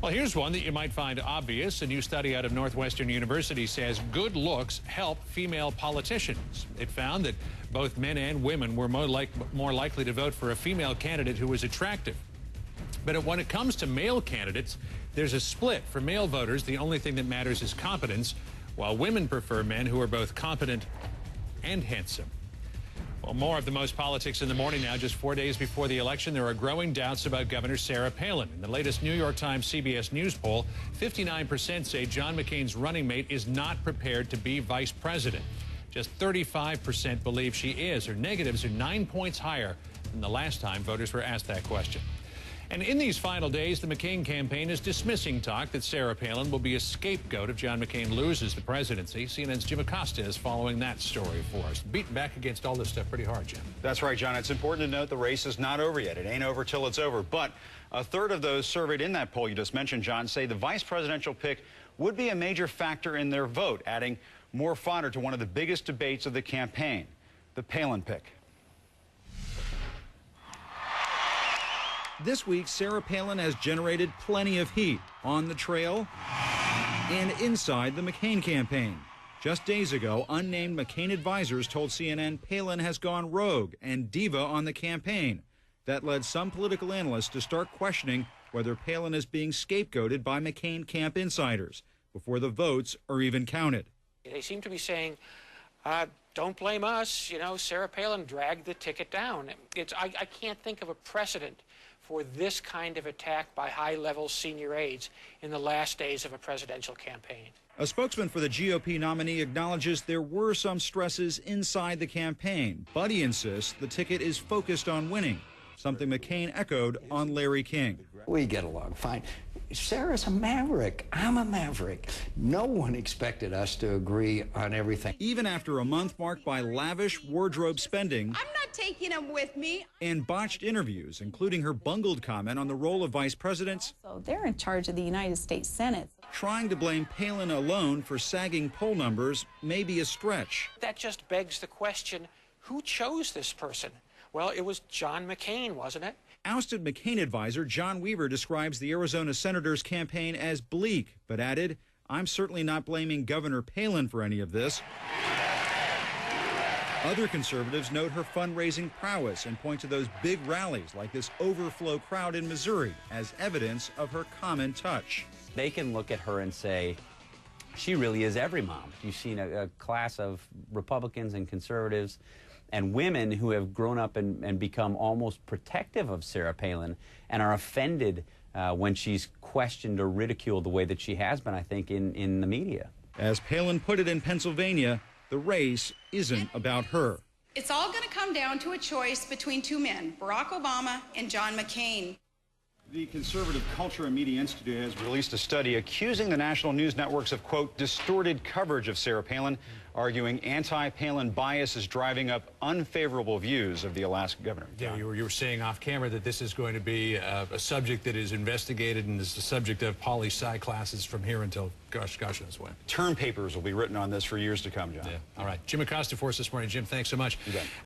Well, here's one that you might find obvious. A new study out of Northwestern University says good looks help female politicians. It found that both men and women were more likely to vote for a female candidate who was attractive. But when it comes to male candidates, there's a split. For male voters, the only thing that matters is competence, while women prefer men who are both competent and handsome. Well, more of the most politics in the morning now. Just 4 days before the election, there are growing doubts about Governor Sarah Palin. In the latest New York Times CBS News poll, 59% say John McCain's running mate is not prepared to be vice president. Just 35% believe she is. Her negatives are 9 points higher than the last time voters were asked that question. And in these final days, the McCain campaign is dismissing talk that Sarah Palin will be a scapegoat if John McCain loses the presidency. CNN's Jim Acosta is following that story for us. Beating back against all this stuff pretty hard, Jim. That's right, John. It's important to note the race is not over yet. It ain't over till it's over. But a third of those surveyed in that poll you just mentioned, John, say the vice presidential pick would be a major factor in their vote, adding more fodder to one of the biggest debates of the campaign, the Palin pick. This week, Sarah Palin has generated plenty of heat on the trail and inside the McCain campaign. Just days ago, unnamed McCain advisors told CNN Palin has gone rogue and diva on the campaign. That led some political analysts to start questioning whether Palin is being scapegoated by McCain camp insiders before the votes are even counted. They seem to be saying, don't blame us, you know, Sarah Palin dragged the ticket down. I can't think of a precedent for this kind of attack by high-level senior aides in the last days of a presidential campaign. A spokesman for the GOP nominee acknowledges there were some stresses inside the campaign, but he insists the ticket is focused on winning, something McCain echoed on Larry King. We get along fine. Sarah's a maverick. I'm a maverick. No one expected us to agree on everything. Even after a month marked by lavish wardrobe spending, I'm not taking him with me, and botched interviews, including her bungled comment on the role of vice presidents. So they're in charge of the United States Senate. Trying to blame Palin alone for sagging poll numbers may be a stretch. That just begs the question, who chose this person? Well, it was John McCain, wasn't it? Ousted McCain advisor John Weaver describes the Arizona senator's campaign as bleak, but added, I'm certainly not blaming Governor Palin for any of this. Other conservatives note her fundraising prowess and point to those big rallies like this overflow crowd in Missouri as evidence of her common touch. They can look at her and say, she really is every mom. You've seen a class of Republicans and conservatives and women who have grown up and become almost protective of Sarah Palin and are offended when she's questioned or ridiculed the way that she has been, I think, in the media. As Palin put it in Pennsylvania, the race isn't about her. it's all going to come down to a choice between two men, Barack Obama and John McCain. The Conservative Culture and Media Institute has released a study accusing the national news networks of, quote, distorted coverage of Sarah Palin, arguing anti-Palin bias is driving up unfavorable views of the Alaska governor. Yeah, you were saying off camera that this is going to be a subject that is investigated and is the subject of poli-sci classes from here until gosh knows when. Term papers will be written on this for years to come, John. Yeah. All right. Jim Acosta for us this morning. Jim, thanks so much. You bet.